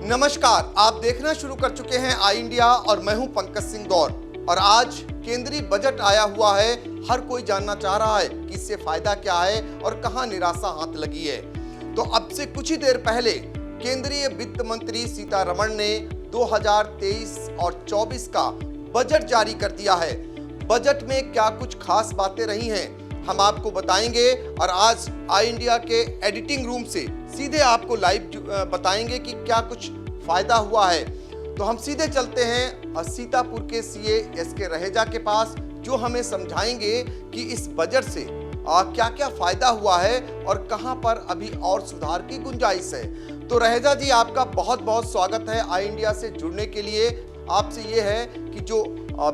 नमस्कार, आप देखना शुरू कर चुके हैं आई इंडिया और मैं हूं पंकज सिंह गौर। और आज केंद्रीय बजट आया हुआ है। हर कोई जानना चाह रहा है कि इससे फायदा क्या है और कहां निराशा हाथ लगी है। तो अब से कुछ ही देर पहले केंद्रीय वित्त मंत्री सीतारमण ने 2023 और 24 का बजट जारी कर दिया है। बजट में क्या कुछ खास बातें रही हैं हम आपको बताएंगे और आज आई इंडिया के एडिटिंग रूम से सीधे आपको लाइव बताएंगे कि क्या कुछ फायदा हुआ है। तो हम सीधे चलते हैं सीतापुर के सीए एसके रहेजा के पास, जो हमें समझाएंगे कि इस बजट से क्या क्या फायदा हुआ है और कहां पर अभी और सुधार की गुंजाइश है। तो रहेजा जी, आपका बहुत बहुत स्वागत है आई इंडिया से जुड़ने के लिए। आपसे ये है कि जो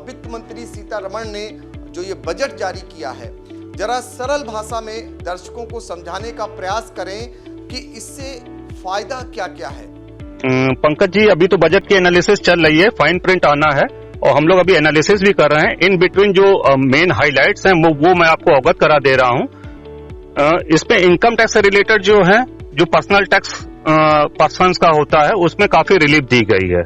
वित्त मंत्री सीतारमण ने जो ये बजट जारी किया है, जरा सरल भाषा में दर्शकों को समझाने का प्रयास करें कि इससे फायदा क्या क्या है। पंकज जी, अभी तो बजट की एनालिसिस चल रही है, फाइन प्रिंट आना है और हम लोग अभी एनालिसिस भी कर रहे हैं। इन बिटवीन जो मेन हाइलाइट्स हैं वो मैं आपको अवगत करा दे रहा हूं। इसमें इनकम टैक्स से रिलेटेड जो है, जो पर्सनल टैक्स पर्सन्स का होता है, उसमें काफी रिलीफ दी गई है।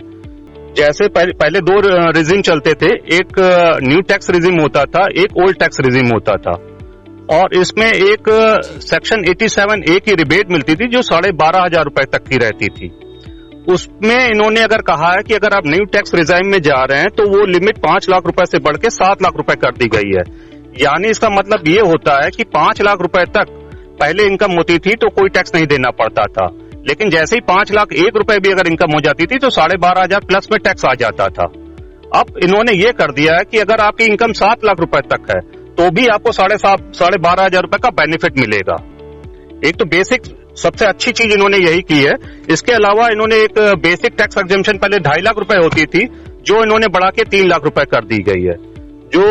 जैसे पहले दो रिजिम चलते थे, एक न्यू टैक्स रिजिम होता था, एक ओल्ड टैक्स रिजिम होता था, और इसमें एक सेक्शन 87A की रिबेट मिलती थी जो 12,500 रुपए तक की रहती थी। उसमें इन्होंने अगर कहा है कि अगर आप न्यू टैक्स रिजाइम में जा रहे हैं तो वो लिमिट 5 लाख रुपए से बढ़ के 7 लाख रुपए कर दी गई है। यानी इसका मतलब ये होता है कि 5 लाख रुपए तक पहले इनकम होती थी तो कोई टैक्स नहीं देना पड़ता था, लेकिन जैसे ही 5 लाख 1 रुपए भी अगर इनकम हो जाती थी तो 12,500 प्लस में टैक्स आ जाता था। अब इन्होंने ये कर दिया है कि अगर आपकी इनकम 7 लाख रुपए तक है तो भी आपको 12,500 रुपए का बेनिफिट मिलेगा। एक तो बेसिक सबसे अच्छी चीज इन्होंने यही की है। इसके अलावा इन्होंने एक बेसिक टैक्स एग्जेम्पशन पहले 2.5 लाख रुपए होती थी, जो इन्होंने बढ़ा के 3 लाख रुपए कर दी गई है। जो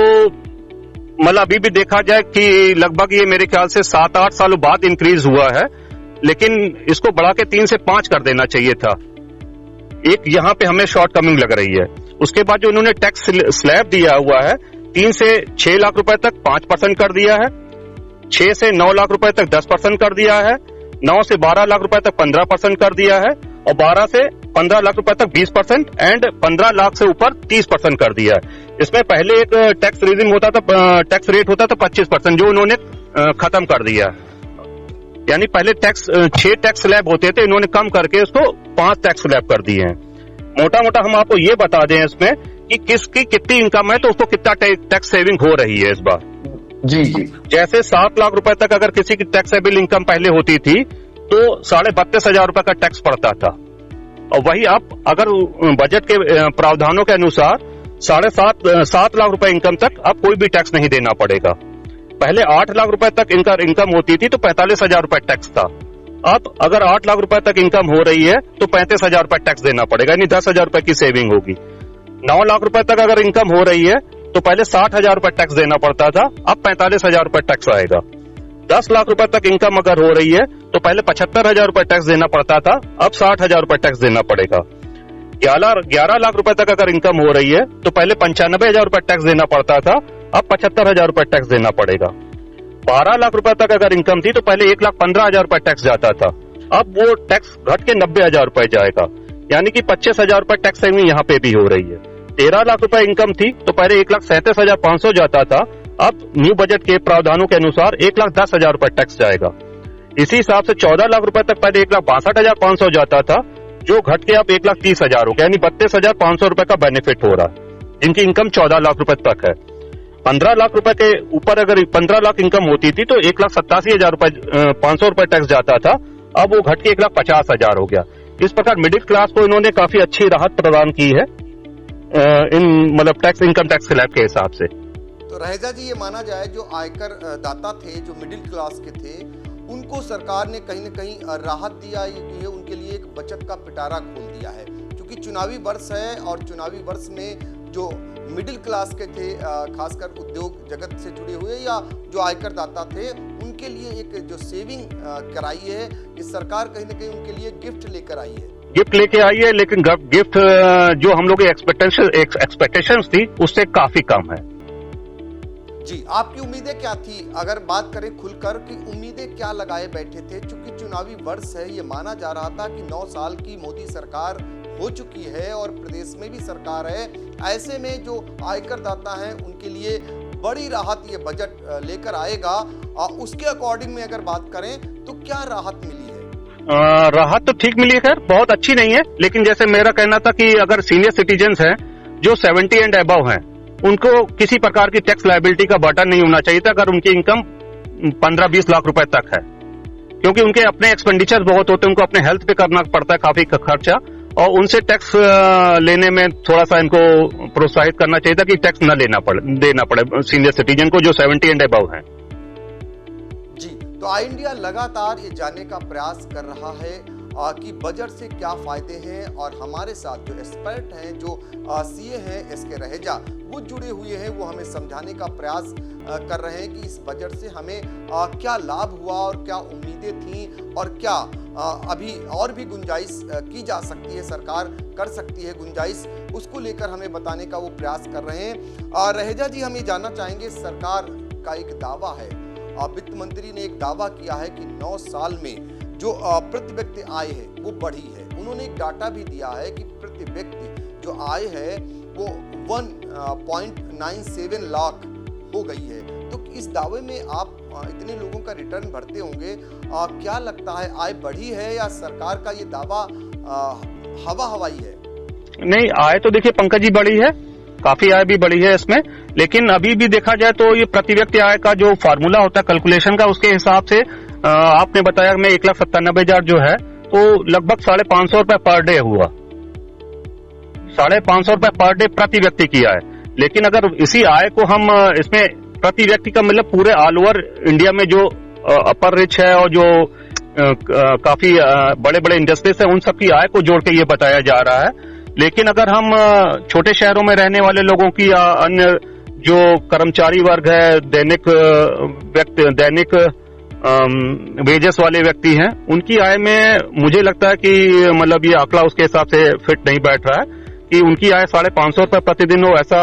मतलब अभी भी देखा जाए कि लगभग ये मेरे ख्याल से 7-8 सालों बाद इंक्रीज हुआ है, लेकिन इसको बढ़ा के 3 से 5 कर देना चाहिए था। एक यहाँ पे हमें शॉर्ट कमिंग लग रही है। उसके बाद जो इन्होंने टैक्स स्लैब दिया हुआ है, 3 से 6 लाख रुपए तक 5% कर दिया है, 6 से 9 लाख रुपए तक 10% कर दिया है, 9 से 12 लाख रुपए तक 15% कर दिया है, और 12 से 15 लाख रुपए तक 20% एंड 15 लाख से ऊपर 30% कर दिया है। इसमें पहले एक टैक्स रिजिम होता था, टैक्स रेट होता था 25%, जो इन्होंने खत्म कर दिया। यानी पहले 6 टैक्स स्लैब होते थे, इन्होंने कम करके उसको 5 टैक्स स्लैब कर दिए हैं। मोटा मोटा हम आपको ये बता दें इसमें कि किसकी कितनी इनकम है तो उसको कितना टैक्स सेविंग हो रही है इस बार। जी। जैसे 7 लाख रुपए तक अगर किसी की टैक्सेबल इनकम पहले होती थी तो 32,500 रुपए का टैक्स पड़ता था, और वही अब अगर बजट के प्रावधानों के अनुसार 7.5 लाख रुपए इनकम तक अब कोई भी टैक्स नहीं देना पड़ेगा। पहले 8 लाख रुपए तक इनकम होती थी तो 45,000 रुपए टैक्स था। अब अगर 8 लाख रुपए तक इनकम हो रही है तो 35,000 रुपए टैक्स देना पड़ेगा, यानी 10,000 रुपए की सेविंग होगी। 9 लाख रुपए तक अगर इनकम हो रही है तो पहले 60,000 रुपए टैक्स देना पड़ता था, अब 45,000 रुपए टैक्स आएगा। 10 लाख रुपए तक इनकम अगर हो रही है तो पहले 75,000 रुपए टैक्स देना पड़ता था, अब 60,000 रुपए टैक्स देना पड़ेगा। 11 लाख रुपए तक अगर इनकम हो रही है तो पहले 95,000 रुपए टैक्स देना पड़ता था, अब 75,000 रुपए टैक्स देना पड़ेगा। 12 लाख रुपए तक अगर इनकम थी तो पहले 1,15,000 रुपए टैक्स जाता था, अब वो टैक्स घट के 90,000 रुपए जाएगा, यानी कि 25,000 रुपए टैक्स सेविंग यहाँ पे भी हो रही है। 13 लाख रुपए इनकम थी तो पहले 1,37,500 जाता था, अब न्यू बजट के प्रावधानों के अनुसार 1,10,000 रुपए टैक्स जाएगा। इसी हिसाब से 14 लाख रुपए तक पहले 1,62,500 जाता था, जो घट के अब 1,30,000 हो गया, यानी 32,500 रुपए का बेनिफिट हो रहा है जिनकी इनकम 14 लाख रुपए तक है। 15 लाख रुपए के ऊपर अगर 15 लाख इनकम होती थी तो 1,87,500 रुपए टैक्स जाता था, अब वो घट के 1,50,000 हो गया। इस प्रकार मिडिल क्लास को इन्होंने काफी अच्छी राहत प्रदान की है इन मतलब इनकम टैक्स स्लैब के हिसाब से। तो रहेजा जी, ये माना जाए जो आयकर दाता थे, जो मिडिल क्लास के थे, उनको सरकार ने कहीं न कहीं राहत दिया है, उनके लिए एक बचत का पिटारा खोल दिया है, क्योंकि चुनावी वर्ष है और चुनावी वर्ष में जो मिडिल क्लास के थे, खासकर उद्योग जगत से जुड़े हुए या जो आयकर दाता थे, उनके लिए एक जो सेविंग कराई है, इस सरकार कहीं न कहीं उनके लिए गिफ्ट लेकर आई है। गिफ्ट लेके आई है, लेकिन गिफ्ट जो हम लोग की एक्सपेक्टेशंस थी उससे काफी कम है। जी, आपकी उम्मीदें क्या थी? अगर बात करें खुलकर कि उम्मीदें क्या लगाए बैठे थे? चूंकि चुनावी वर्ष है, ये माना जा रहा था कि 9 साल की मोदी सरकार हो चुकी है और प्रदेश में भी सरकार है। ऐसे में जो आयकर दाता हैं उनके लिए बड़ी राहत ये बजट लेकर आएगा। उसके अकॉर्डिंग में अगर बात करें तो क्या राहत मिली है? राहत तो ठीक मिली है, खैर बहुत अच्छी नहीं है, लेकिन जैसे मेरा कहना था कि अगर सीनियर सिटीजन्स हैं जो 70 एंड अबव हैं, उनको किसी प्रकार की टैक्स लायबिलिटी का बर्डन नहीं होना चाहिए था अगर उनकी इनकम 15-20 लाख रुपए तक है, क्योंकि उनके अपने एक्सपेंडिचर बहुत होते हैं, उनको अपने हेल्थ पे करना पड़ता है काफी खर्चा, और उनसे टैक्स लेने में थोड़ा सा इनको प्रोत्साहित करना चाहिए था कि टैक्स न देना पड़े सीनियर सिटीजन को जो 70 एंड अबव हैं। जी, तो आई इंडिया लगातार ये जानने का प्रयास कर रहा है कि बजट से क्या फायदे हैं, और हमारे साथ जो एक्सपर्ट हैं, जो सीए हैं एसके रहेजा, वो जुड़े हुए हैं, वो हमें समझाने का प्रयास कर रहे हैं कि इस बजट से हमें क्या लाभ हुआ और क्या उम्मीदें थीं, और क्या अभी और भी गुंजाइश की जा सकती है, सरकार कर सकती है गुंजाइश, उसको लेकर हमें बताने का वो प्रयास कर रहे हैं। रहेजा जी, हम ये जानना चाहेंगे, सरकार का एक दावा है, वित्त मंत्री ने एक दावा किया है कि 9 साल में जो प्रति व्यक्ति आय है वो बढ़ी है। उन्होंने एक डाटा भी दिया है कि प्रति व्यक्ति जो आय है वो 1.97 लाख हो गई है। तो इस दावे में आप इतने लोगों का रिटर्न भरते होंगे, क्या लगता है आय बढ़ी है या सरकार का ये दावा हवा हवाई है? नहीं, आय तो देखिए पंकज जी बढ़ी है, काफी आय भी बढ़ी है इसमें, लेकिन अभी भी देखा जाए तो ये प्रति व्यक्ति आय का जो फार्मूला होता है कैलकुलेशन का, उसके हिसाब से आपने बताया मैं 1,97,000 जो है तो लगभग 550 रुपए पर डे हुआ, 550 रुपए पर डे प्रति व्यक्ति की आय। लेकिन अगर इसी आय को हम इसमें प्रति व्यक्ति का मतलब पूरे ऑल ओवर इंडिया में जो अपर रिच है और जो काफी बड़े बड़े इंडस्ट्रीज है, उन सबकी आय को जोड़ के ये बताया जा रहा है। लेकिन अगर हम छोटे शहरों में रहने वाले लोगों की या अन्य जो कर्मचारी वर्ग है, दैनिक वेजेस वाले व्यक्ति हैं, उनकी आय में मुझे लगता है कि मतलब ये आंकड़ा उसके हिसाब से फिट नहीं बैठ रहा है कि उनकी आय 550 रुपए प्रतिदिन हो, ऐसा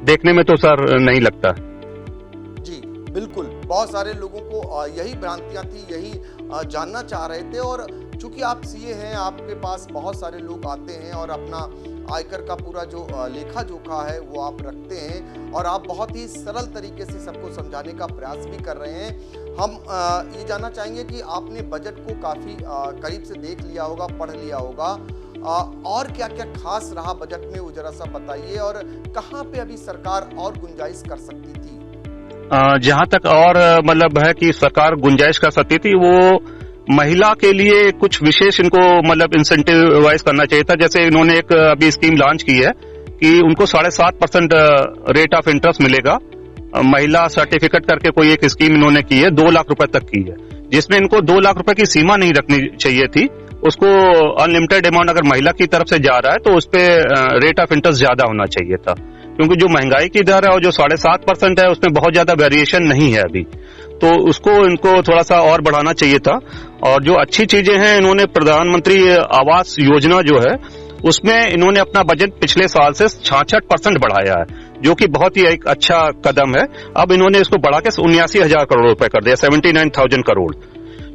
देखने में तो सर नहीं लगता। जी बिल्कुल, बहुत सारे लोगों को यही भ्रांतियां थी, यही जानना चाह रहे थे, और चूंकि आप सीए हैं, आपके पास बहुत सारे लोग आते हैं और अपना आयकर का पूरा जो लेखा जोखा है वो आप रखते हैं, और आप बहुत ही सरल तरीके से सबको समझाने का प्रयास भी कर रहे हैं। हम ये जानना चाहेंगे कि आपने बजट को काफ़ी करीब से देख लिया होगा, पढ़ लिया होगा, और क्या क्या खास रहा बजट में वो जरा सा बताइए, और कहाँ पे अभी सरकार और गुंजाइश कर सकती थी? जहां तक और मतलब है कि सरकार गुंजाइश कर सकती थी, वो महिला के लिए कुछ विशेष इनको मतलब इंसेंटिवाइज करना चाहिए था। जैसे इन्होंने एक अभी स्कीम लॉन्च की है कि उनको 7.5% रेट ऑफ इंटरेस्ट मिलेगा। महिला सर्टिफिकेट करके कोई एक स्कीम इन्होंने की है, 2 लाख रुपए तक की है, जिसमें इनको 2 लाख रुपए की सीमा नहीं रखनी चाहिए थी। उसको अनलिमिटेड अमाउंट अगर महिला की तरफ से जा रहा है तो उस पर रेट ऑफ इंटरेस्ट ज्यादा होना चाहिए था, क्योंकि जो महंगाई की दर है और जो 7.5% है उसमें बहुत ज्यादा वेरिएशन नहीं है अभी, तो उसको इनको थोड़ा सा और बढ़ाना चाहिए था। और जो अच्छी चीजें हैं, इन्होंने प्रधानमंत्री आवास योजना जो है उसमें इन्होंने अपना बजट पिछले साल से 66% बढ़ाया है, जो कि बहुत ही एक अच्छा कदम है। अब इन्होंने इसको बढ़ा के 79,000 करोड़ रुपए कर दिया, 79,000 करोड़,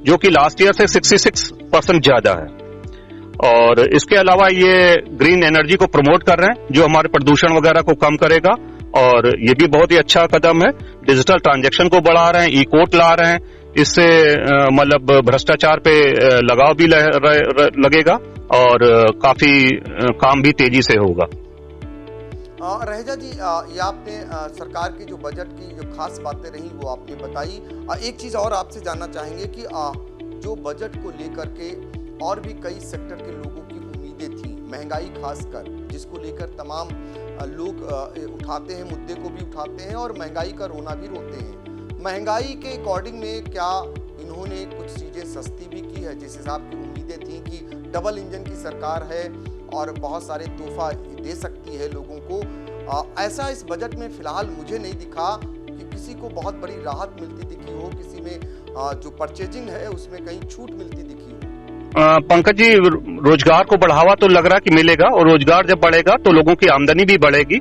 जो कि लास्ट ईयर से 66% ज्यादा है। और इसके अलावा ये ग्रीन एनर्जी को प्रमोट कर रहे हैं, जो हमारे प्रदूषण वगैरह को कम करेगा, और ये भी बहुत ही अच्छा कदम है। डिजिटल ट्रांजैक्शन को बढ़ा रहे हैं, ई कोर्ट ला रहे हैं, इससे मतलब भ्रष्टाचार पे लगाव भी लगेगा और काफी काम भी तेजी से होगा। रहेजा जी, ये आपने सरकार की जो बजट की जो खास बातें रही वो आपने बताई। एक चीज और आपसे जानना चाहेंगे कि जो बजट को लेकर के और भी कई सेक्टर के लोगों की उम्मीदें थी, महंगाई खासकर, जिसको लेकर तमाम लोग उठाते हैं, मुद्दे को भी उठाते हैं और महंगाई का रोना भी रोते हैं। महंगाई के अकॉर्डिंग में क्या इन्होंने कुछ चीज़ें सस्ती भी की है? जिस हिसाब की उम्मीदें थी कि डबल इंजन की सरकार है और बहुत सारे तोहफा दे सकती है लोगों को, ऐसा इस बजट में फिलहाल मुझे नहीं दिखा कि किसी को बहुत बड़ी राहत मिलती दिखी हो, किसी में जो परचेजिंग है उसमें कहीं छूट मिलती दिखी हो। पंकज जी, रोजगार को बढ़ावा तो लग रहा कि मिलेगा, और रोजगार जब बढ़ेगा तो लोगों की आमदनी भी बढ़ेगी,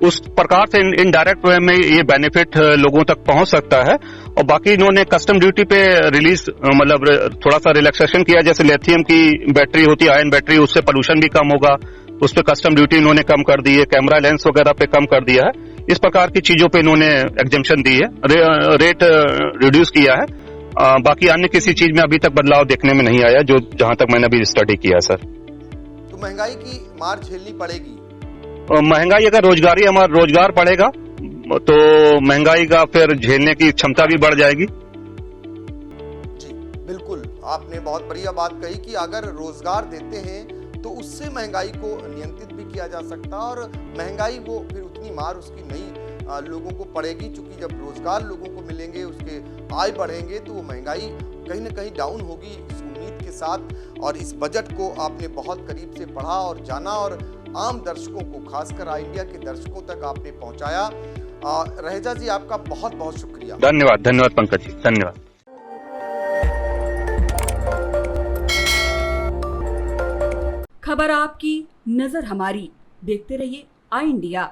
उस प्रकार से इनडायरेक्ट वे में ये बेनिफिट लोगों तक पहुंच सकता है। और बाकी इन्होंने कस्टम ड्यूटी पे रिलीज मतलब थोड़ा सा रिलैक्सेशन किया, जैसे लिथियम की बैटरी होती है, आयन बैटरी, उससे पोल्यूशन भी कम होगा, उस पर कस्टम ड्यूटी इन्होंने कम कर दी है, कैमरा लेंस वगैरह पे कम कर दिया है। इस प्रकार की चीजों पे इन्होंने एग्जेम्पशन दी है, रेट रिड्यूस किया है। बाकी अन्य किसी चीज में अभी तक बदलाव देखने में नहीं आया, जो जहां तक मैंने अभी स्टडी किया सर। तो महंगाई की मार झेलनी पड़ेगी। महंगाई अगर हमारा रोजगार पड़ेगा तो महंगाई का फिर झेलने की क्षमता भी बढ़ जाएगी। जी बिल्कुल, आपने बहुत बढ़िया बात कही कि अगर रोजगार देते हैं तो उससे महंगाई को नियंत्रित भी किया जा सकता है, और महंगाई वो फिर उतनी मार उसकी नहीं लोगों को पड़ेगी, क्योंकि जब रोजगार लोगों को मिलेंगे, उसके आय बढ़ेंगे, तो वो महंगाई कहीं ना कहीं डाउन होगी, इस उम्मीद के साथ। और इस बजट को आपने बहुत करीब से पढ़ा और जाना, और आम दर्शकों को, खासकर आई इंडिया के दर्शकों तक आपने पहुंचाया। रहेजा जी, आपका बहुत बहुत शुक्रिया। धन्यवाद पंकज जी, धन्यवाद। खबर आपकी, नजर हमारी। देखते रहिए आई इंडिया।